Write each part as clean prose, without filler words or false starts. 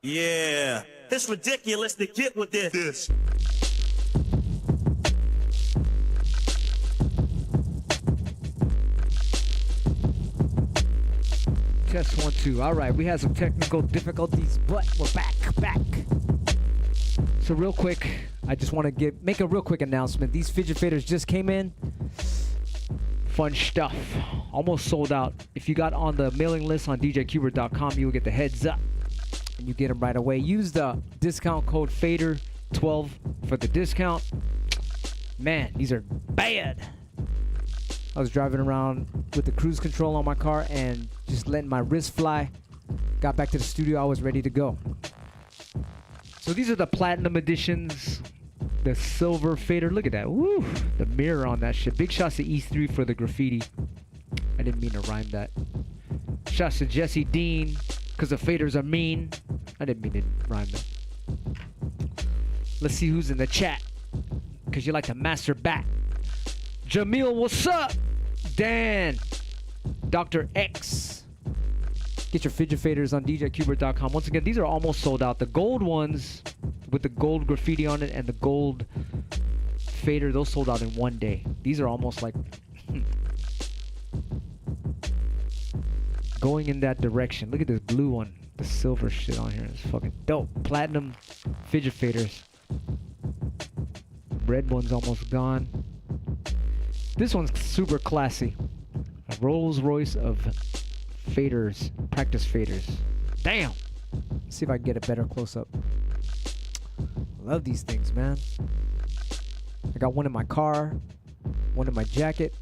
Yeah, it's ridiculous to get with this. Test 1 2. All right, we had some technical difficulties, but we're back. So real quick, I just want to make a real quick announcement. These fidget faders just came in. Fun stuff. Almost sold out. If you got on the mailing list on djqbert.com, you will get the heads up, and you get them right away. Use the discount code FADER12 for the discount. Man, these are bad. I was driving around with the cruise control on my car and just letting my wrist fly. Got back to the studio, I was ready to go. So these are the platinum editions. The silver fader, look at that. Woo! The mirror on that shit. Big shots to E3 for the graffiti. I didn't mean to rhyme that. Shots to Jesse Dean, because the faders are mean. I didn't mean to rhyme that. Let's see who's in the chat, because you like to master back. Jamil, what's up? Dan, Dr. X. Get your fidget faders on djqbert.com. Once again, these are almost sold out. The gold ones with the gold graffiti on it and the gold fader, those sold out in one day. These are almost like going in that direction. Look at this blue one. The silver shit on here is fucking dope. Platinum fidget faders. Red one's almost gone. This one's super classy. A Rolls Royce of faders, practice faders. Damn. Let's see if I can get a better close-up. Love these things, man. I got one in my car, one in my jacket,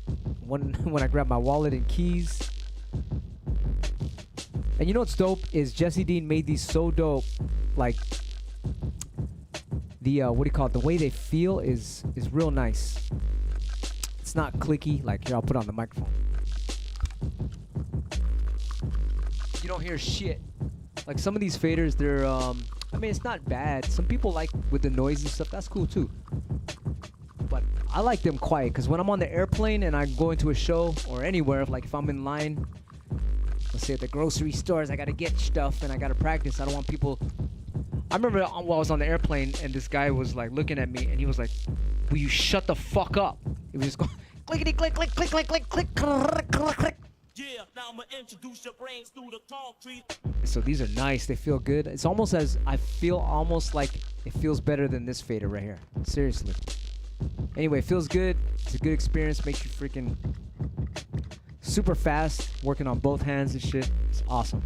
one when I grab my wallet and keys. And you know what's dope is Jesse Dean made these so dope. Like the what do you call it? The way they feel is real nice. It's not clicky. Like here, I'll put on the microphone. You don't hear shit. Like some of these faders, they're I mean, it's not bad. Some people like with the noise and stuff. That's cool too. But I like them quiet because when I'm on the airplane and I go into a show or anywhere, like if I'm in line, let's say at the grocery stores, I gotta get stuff and I gotta practice. I don't want people. I remember while I was on the airplane and this guy was like looking at me and he was like, "Will you shut the fuck up?" It was just going clickety click click click click click click click click. Yeah, now I'm gonna introduce your brains through the concrete. So these are nice. They feel good. It's almost as I feel almost like it feels better than this fader right here. Seriously. Anyway, it feels good. It's a good experience. Makes you freaking super fast. Working on both hands and shit. It's awesome.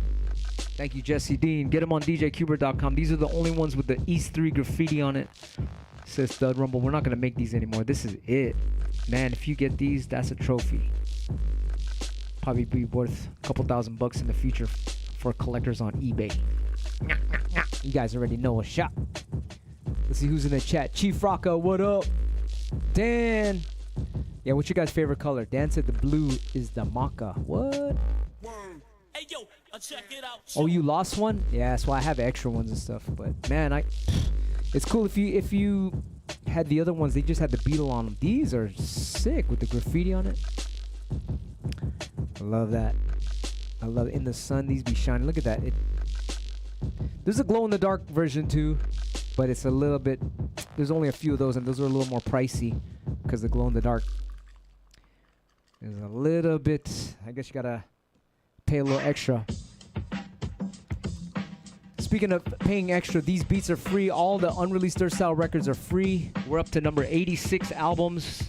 Thank you, Jesse Dean. Get them on djqbert.com. These are the only ones with the East 3 graffiti on it. Says Stud Rumble. We're not gonna make these anymore. This is it. Man, if you get these, that's a trophy. Probably be worth a couple $1,000 in the future for collectors on eBay. You guys already know what's up. Let's see who's in the chat. Chief Rocka, what up? Dan. Yeah, what's your guys' favorite color? Dan said the blue is the maca. What? Hey, yo, check it out. Oh, you lost one? Yeah, that's why I have extra ones and stuff. But man, it's cool if you had the other ones. They just had the beetle on them. These are sick with the graffiti on it. I love that. I love it. In the sun, these be shining. Look at that. There's a glow-in-the-dark version too, but it's a little bit. There's only a few of those, and those are a little more pricey because the glow-in-the-dark is a little bit. I guess you gotta pay a little extra. Speaking of paying extra, these beats are free. All the unreleased Dirt Style records are free. We're up to number 86 albums.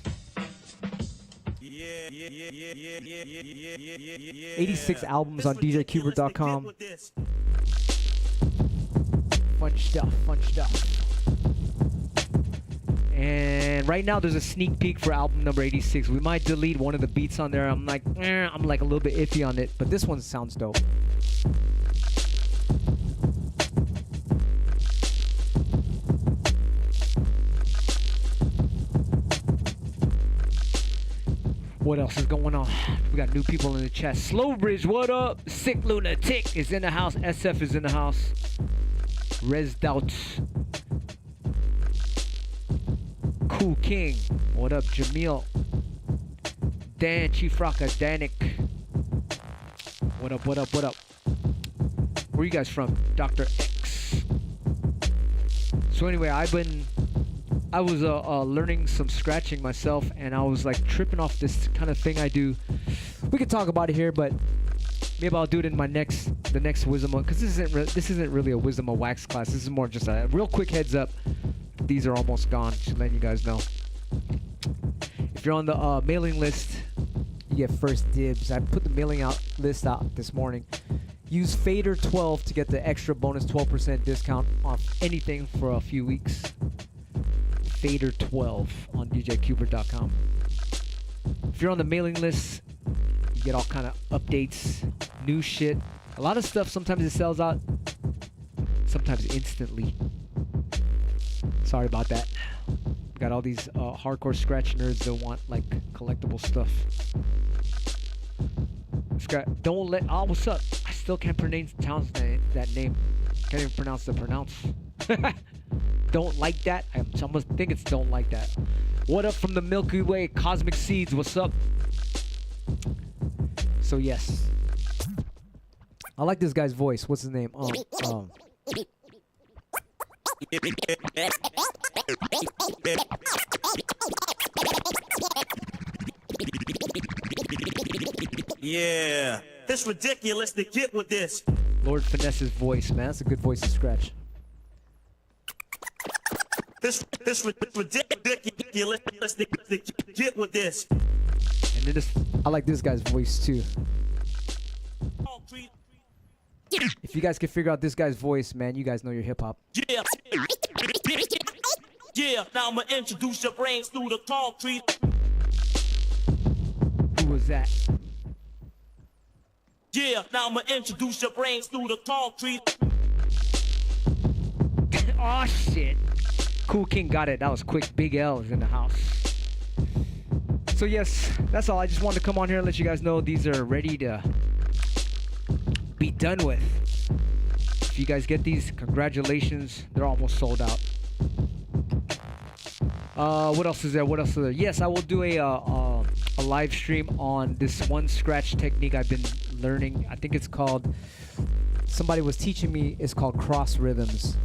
86 albums on djqbert.com. Fun stuff, fun stuff. And right now there's a sneak peek for album number 86. We might delete one of the beats on there. I'm like a little bit iffy on it, but this one sounds dope. What else is going on? We got new people in the chat. Slowbridge, what up? Sick Lunatic is in the house. SF is in the house. Resdout. Cool King. What up, Jamil? Dan, Chief Rocka, Danik. What up, what up, what up? Where you guys from? Dr. X. So anyway, I was learning some scratching myself, and I was like tripping off this kind of thing I do. We could talk about it here, but maybe I'll do it in the next Wisdom, because this isn't really a Wisdom of Wax class. This is more just a real quick heads up. These are almost gone. Just letting you guys know. If you're on the mailing list, you get first dibs. I put the mailing list out this morning. Use FADER12 to get the extra bonus 12% discount off anything for a few weeks. FADER12 on DJQbert.com. If you're on the mailing list, you get all kind of updates, new shit. A lot of stuff, sometimes it sells out, sometimes instantly. Sorry about that. Got all these hardcore scratch nerds that want like collectible stuff. Don't let. Oh, what's up? I still can't pronounce that name. Can't even pronounce the pronounce. Don't like that. I almost think it's don't like that. What up from the Milky Way? Cosmic Seeds. What's up? So yes, I like this guy's voice. What's his name? Yeah, it's ridiculous to get with this. Lord Finesse's voice, man. That's a good voice to scratch. This ridiculous to get with this. And then I like this guy's voice too. If you guys can figure out this guy's voice, man, you guys know your hip hop. Yeah. Yeah, now I'm gonna introduce your brains through the concrete. Who was that? Yeah, now I'm gonna introduce your brains through the concrete. Oh shit. Cool King got it. That was quick. Big L is in the house. So yes, that's all. I just wanted to come on here and let you guys know these are ready to be done with. If you guys get these, congratulations. They're almost sold out. What else is there? What else is there? Yes, I will do a live stream on this one scratch technique I've been learning. I think it's called, somebody was teaching me, it's called cross rhythms.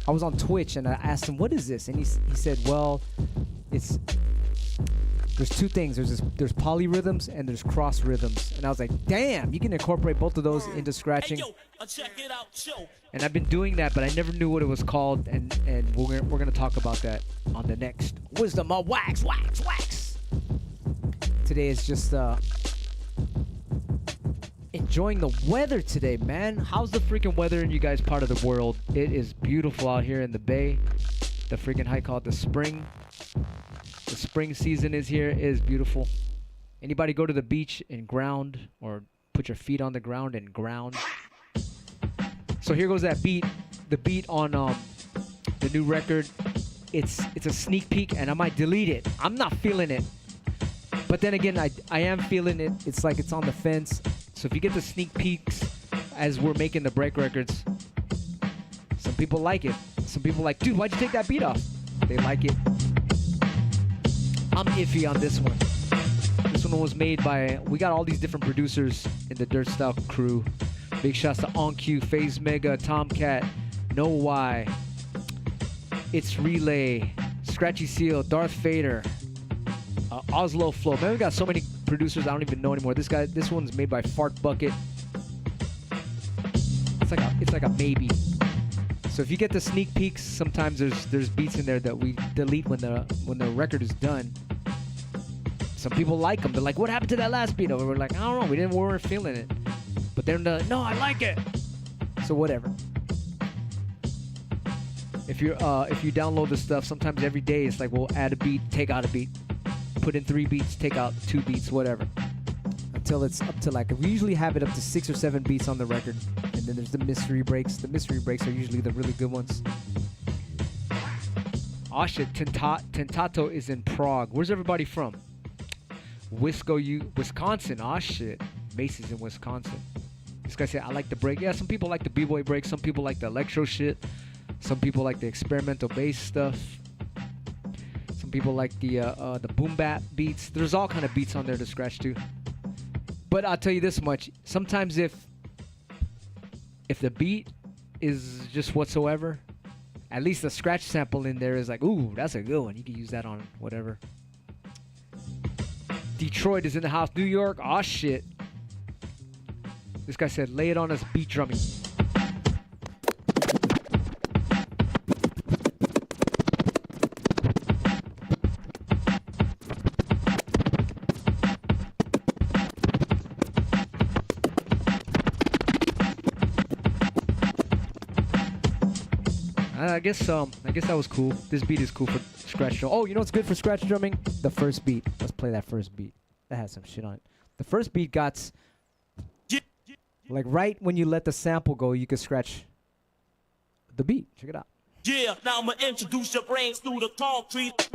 I was on Twitch and I asked him, what is this? And he said, well, there's two things. There's polyrhythms and there's cross rhythms. And I was like, damn, you can incorporate both of those into scratching. Hey, yo, check it out, yo. And I've been doing that, but I never knew what it was called. And we're gonna talk about that on the next Wisdom of Wax. Today is just enjoying the weather today, man. How's the freaking weather in you guys' part of the world? It is beautiful out here in the Bay. The freaking high call it the spring. The spring season is here. It is beautiful. Anybody go to the beach and ground, or put your feet on the ground and ground? So here goes that beat. The beat on the new record. It's a sneak peek, and I might delete it. I'm not feeling it. But then again, I am feeling it. It's like it's on the fence. So if you get the sneak peeks as we're making the break records, some people like it. Some people like, dude, why'd you take that beat off? They like it. I'm iffy on this one. This one was made by, we got all these different producers in the Dirt Style crew. Big shouts to On Q, FaZe Mega, Tomcat, No Why, It's Relay, Scratchy Seal, Darth Vader, Oslo Flow. Man, we got so many producers I don't even know anymore. This one's made by Fart Bucket. It's like a maybe. So if you get the sneak peeks, sometimes there's beats in there that we delete when the record is done. Some people like them. They're like, "What happened to that last beat?" We're like, "I don't know. We weren't feeling it." But they're like, "No, I like it." So whatever. If you download the stuff, sometimes every day it's like we'll add a beat, take out a beat, put in 3 beats, take out 2 beats, whatever. Until it's up to like, we usually have it up to 6 or 7 beats on the record. And then there's the mystery breaks. The mystery breaks are usually the really good ones. Oh shit, Tentato is in Prague. Where's everybody from? Wisconsin. Oh shit. Macy's in Wisconsin. This guy said, I like the break. Yeah, some people like the b-boy break. Some people like the electro shit. Some people like the experimental bass stuff. Some people like the boom bap beats. There's all kind of beats on there to scratch to. But I'll tell you this much. Sometimes if the beat is just whatsoever, At least the scratch sample in there is like, ooh, that's a good one. You can use that on whatever. Detroit is in the house. New York, oh shit. This guy said, lay it on us, beat drumming. I guess that was cool. This beat is cool for scratch drum. Oh, you know what's good for scratch drumming? The first beat. Let's play that first beat. That has some shit on it. The first beat got like right when you let the sample go, you can scratch the beat. Check it out. Yeah, now I'ma introduce your brains through the concrete.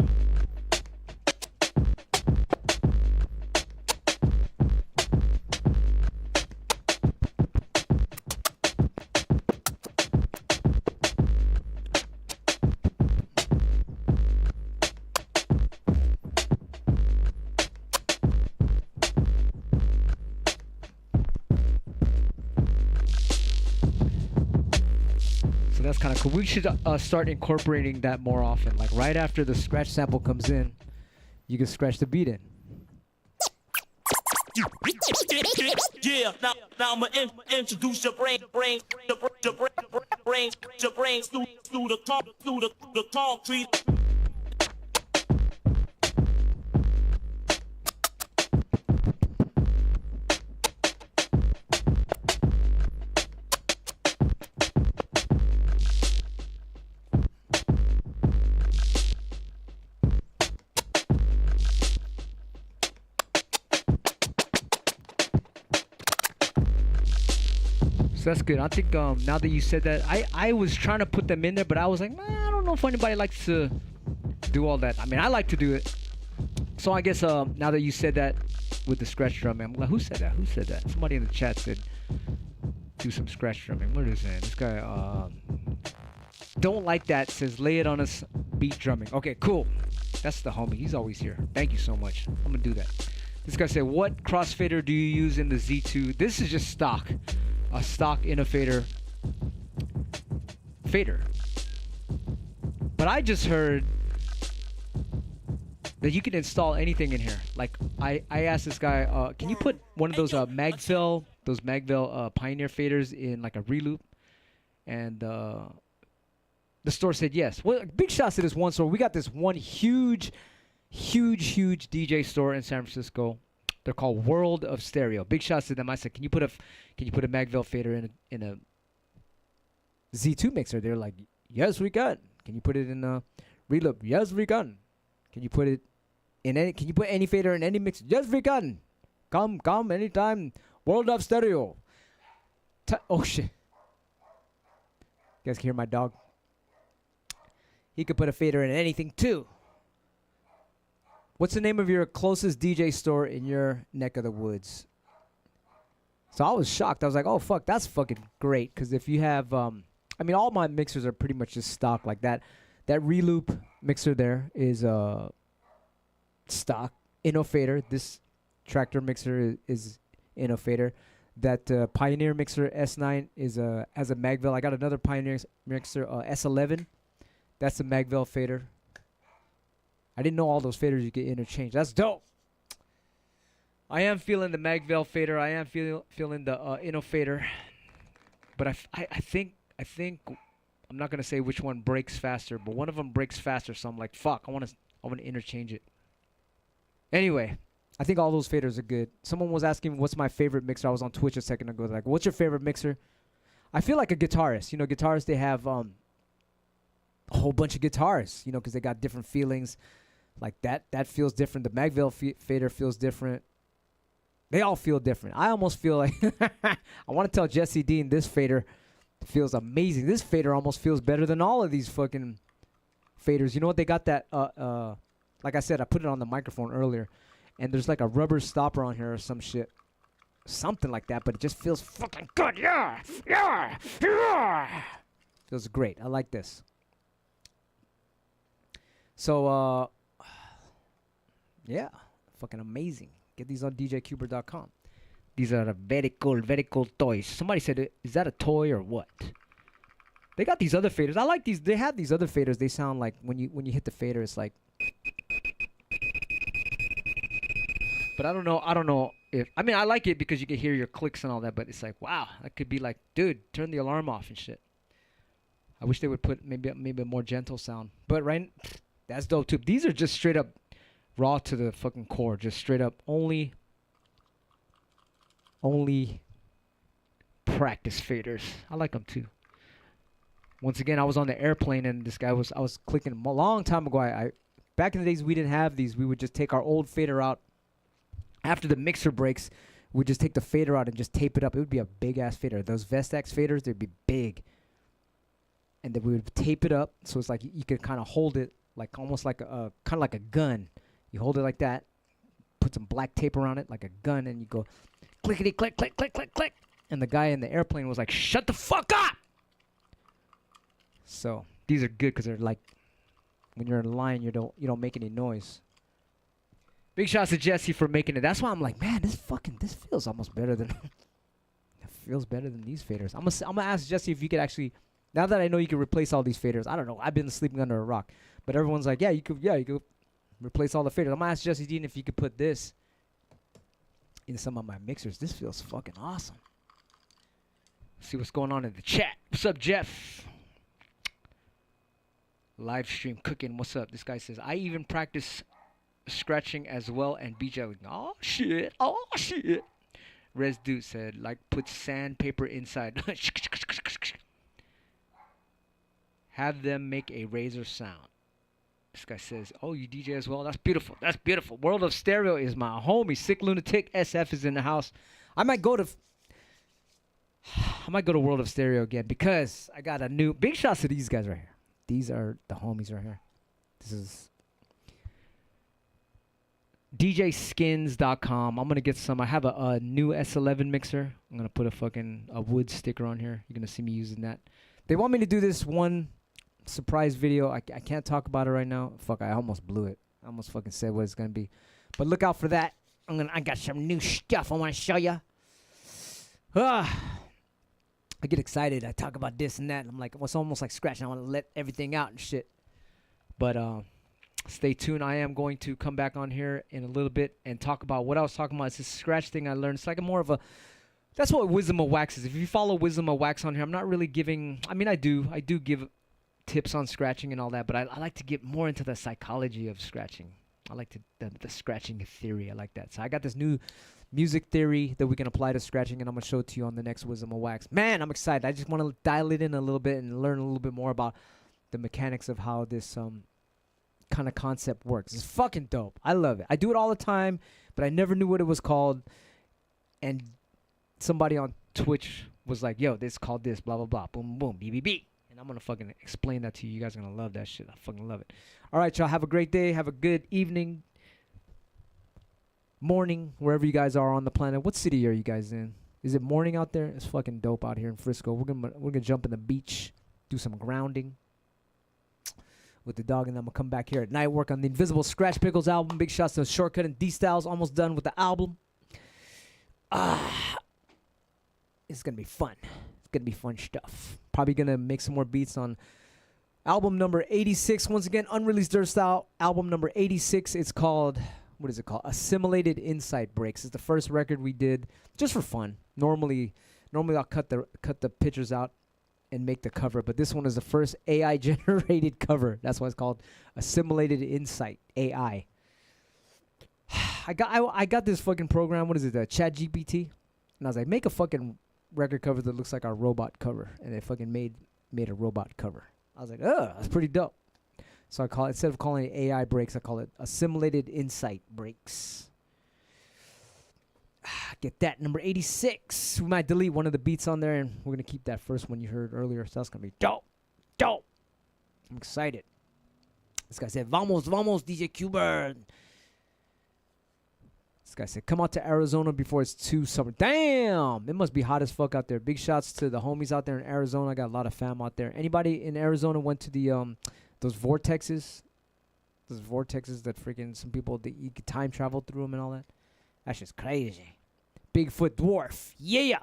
That's kind of cool. We should start incorporating that more often. Like right after the scratch sample comes in, you can scratch the beat in. Yeah, now I'ma introduce your brains through the concrete. So that's good. I think now that you said that, I was trying to put them in there, but I was like, nah, I don't know if anybody likes to do all that. I mean, I like to do it. So I guess now that you said that with the scratch drumming, I'm like, who said that? Who said that? Somebody in the chat said do some scratch drumming. What is that? This guy don't like that says lay it on us beat drumming. Okay, cool. That's the homie. He's always here. Thank you so much. I'm gonna do that. This guy said, what crossfader do you use in the Z2? This is just stock. A stock innovator fader. But I just heard that you can install anything in here. Like I asked this guy, can you put one of those Magvel Pioneer faders in like a reloop? And the store said yes. Well, big shots to this one store. We got this one huge DJ store in San Francisco. They're called World of Stereo. Big shots to them. I said, can you put a Magvel fader in a Z2 mixer? They're like, yes, we can. Can you put it in a reloop? Yes, we can. Can you put it in any? Can you put any fader in any mixer? Yes, we can. Come anytime. World of Stereo. Oh shit! You guys can hear my dog. He could put a fader in anything too. What's the name of your closest DJ store in your neck of the woods? So I was shocked. I was like, oh, fuck, that's fucking great. Because if you have, I mean, all my mixers are pretty much just stock like that. That reloop mixer there is stock Innofader. This tractor mixer is Innofader. That Pioneer mixer S9 is has a Magvel. I got another Pioneer mixer S11. That's a Magvel fader. I didn't know all those faders you could interchange. That's dope. I am feeling the Magvel fader. I am feeling the Innofader. But I think I'm not gonna say which one breaks faster, but one of them breaks faster. So I'm like, fuck. I want to interchange it. Anyway, I think all those faders are good. Someone was asking what's my favorite mixer. I was on Twitch a second ago. They're like, what's your favorite mixer? I feel like a guitarist. You know, guitarists, they have a whole bunch of guitars. You know, because they got different feelings. Like that feels different. The Magvel fader feels different. They all feel different. I almost feel like I want to tell Jesse Dean this fader feels amazing. This fader almost feels better than all of these fucking faders. You know what? They got that. Like I said, I put it on the microphone earlier, and there's like a rubber stopper on here or some shit, something like that. But it just feels fucking good. Yeah. Feels great. I like this. So yeah, fucking amazing. Get these on djqbert.com. These are very cool toys. Somebody said, is that a toy or what? They got these other faders. I like these. They have these other faders. They sound like when you hit the fader, it's like. But I don't know if I mean I like it because you can hear your clicks and all that. But it's like wow, that could be like, dude, turn the alarm off and shit. I wish they would put maybe a more gentle sound. But right, that's dope too. These are just straight up raw to the fucking core. Just straight up only practice faders. I like them too. Once again, I was on the airplane and this guy I was clicking a long time ago. I back in the days we didn't have these. We would just take our old fader out. After the mixer breaks, we'd just take the fader out and just tape it up. It would be a big ass fader. Those Vestax faders, they'd be big. And then we would tape it up so it's like you could kind of hold it like almost like a kind of like a gun. You hold it like that, put some black tape around it like a gun, and you go clickety click click click click click. And the guy in the airplane was like, "Shut the fuck up!" So these are good because they're like when you're in line, you don't make any noise. Big shouts to Jesse for making it. That's why I'm like, man, this feels almost better than it feels better than these faders. I'm gonna ask Jesse if you could actually, now that I know you can replace all these faders. I don't know. I've been sleeping under a rock, but everyone's like, you could replace all the faders. I'm gonna ask Jesse Dean if you could put this in some of my mixers. This feels fucking awesome. See what's going on in the chat. What's up, Jeff? Live stream cooking. What's up? This guy says, I even practice scratching as well and BJ. Oh shit. Res Dude said, like, put sandpaper inside. Have them make a razor sound. This guy says, oh, you DJ as well? That's beautiful. That's beautiful. World of Stereo is my homie. Sick Lunatic SF is in the house. I might go to World of Stereo again because I got a new big shots to these guys right here. These are the homies right here. This is DJskins.com. I'm going to get some. I have a new S11 mixer. I'm going to put a wood sticker on here. You're going to see me using that. They want me to do this one surprise video. I can't talk about it right now. Fuck, I almost blew it. I almost fucking said what it's going to be. But look out for that. I got some new stuff I want to show you. I get excited. I talk about this and that. And I'm like, it's almost like Skratch. I want to let everything out and shit. But stay tuned. I am going to come back on here in a little bit and talk about what I was talking about. It's this Skratch thing I learned. It's like more of a, that's what Wisdom of Wax is. If you follow Wisdom of Wax on here, I'm not really giving, I mean, I do give tips on scratching and all that, but I like to get more into the psychology of scratching. I like the scratching theory. I like that. So I got this new music theory that we can apply to scratching, and I'm going to show it to you on the next Wisdom of Wax. Man, I'm excited. I just want to dial it in a little bit and learn a little bit more about the mechanics of how this kind of concept works. It's fucking dope. I love it. I do it all the time, but I never knew what it was called. And somebody on Twitch was like, yo, this is called this, blah, blah, blah, boom, boom, BBB. And I'm going to fucking explain that to you. You guys are going to love that shit. I fucking love it. All right, y'all. Have a great day. Have a good evening, morning, wherever you guys are on the planet. What city are you guys in? Is it morning out there? It's fucking dope out here in Frisco. We're gonna jump in the beach, do some grounding with the dog, and then I'm gonna come back here at night, work on the Invisibl Skratch Piklz album. Big shots to Shortcut and D-Styles. Almost done with the album. It's gonna be fun. It's gonna be fun stuff. Probably gonna make some more beats on album number 86. Once again, unreleased Dirt Style album number 86. It's called, what is it called? Assimilated Insight Breaks. It's the first record we did just for fun. Normally I'll cut the pictures out and make the cover, but this one is the first AI generated cover. That's why it's called Assimilated Insight AI. I got this fucking program. What is it? Chat GPT, and I was like, make a fucking record cover that looks like our robot cover, and they fucking made a robot cover. I was like, that's pretty dope. So I call it, instead of calling it AI breaks, I call it Assimilated Insight Breaks. Get that, number 86. We might delete one of the beats on there, and we're going to keep that first one you heard earlier. So that's going to be dope. Dope. I'm excited. This guy said, Vamos, DJ Qbert. This guy said, come out to Arizona before it's too summer. Damn! It must be hot as fuck out there. Big shots to the homies out there in Arizona. I got a lot of fam out there. Anybody in Arizona went to the those vortexes? Those vortexes that freaking some people, you could time travel through them and all that? That's just crazy. Bigfoot dwarf. Yeah.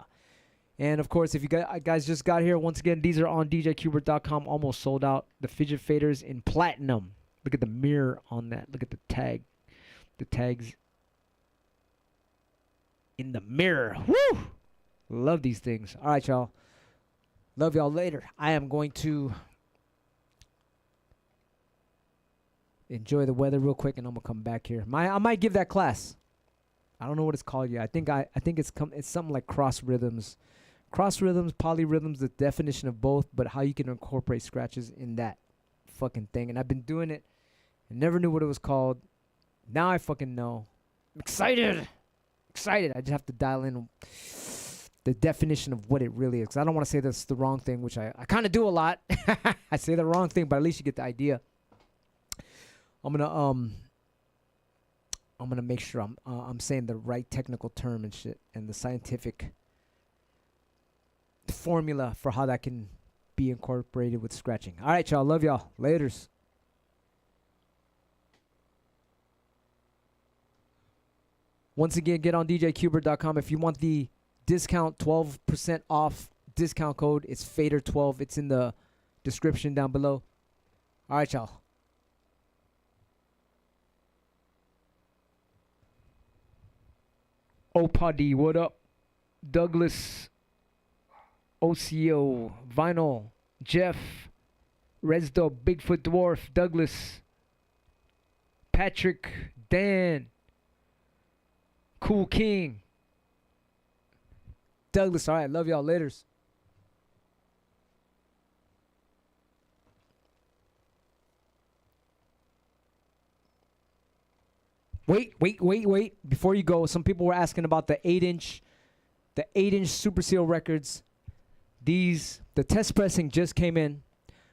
And of course, if you guys just got here, once again, these are on DJQbert.com. Almost sold out. The Fidget Faders in platinum. Look at the mirror on that. Look at the tag. The tags in the mirror. Woo! Love these things. All right, y'all. Love y'all later. I am going to enjoy the weather real quick, and I'm gonna come back here. I might give that class. I don't know what it's called yet. I think it's something like cross rhythms, polyrhythms, the definition of both, but how you can incorporate scratches in that fucking thing. And I've been doing it. I never knew what it was called. Now I fucking know. I'm excited. I just have to dial in the definition of what it really is. 'Cause I don't want to say that's the wrong thing, which I kind of do a lot. I say the wrong thing, but at least you get the idea. I'm gonna make sure I'm saying the right technical term and shit, and the scientific formula for how that can be incorporated with scratching. All right, y'all. Love y'all. Laters. Once again, get on DJQbert.com if you want the discount 12% off discount code. It's FADER12. It's in the description down below. All right, y'all. Opadi, what up? Douglas, OCO, Vinyl, Jeff, Resdo, Bigfoot Dwarf, Douglas, Patrick, Dan, Cool King, Douglas. All right, love y'all. Laters. Wait. Before you go, some people were asking about the 8-inch Superseal records. The test pressing just came in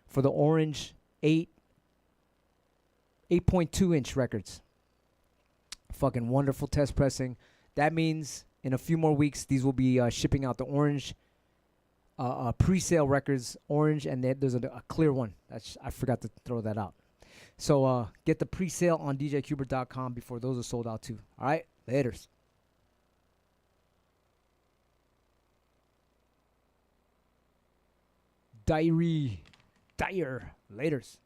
for the orange 8.2-inch records. Fucking wonderful test pressing. That means in a few more weeks, these will be shipping out the orange pre-sale records, orange, and there's a clear one. I forgot to throw that out. So get the pre-sale on DJQbert.com before those are sold out too. All right, laters. Dyer, laters.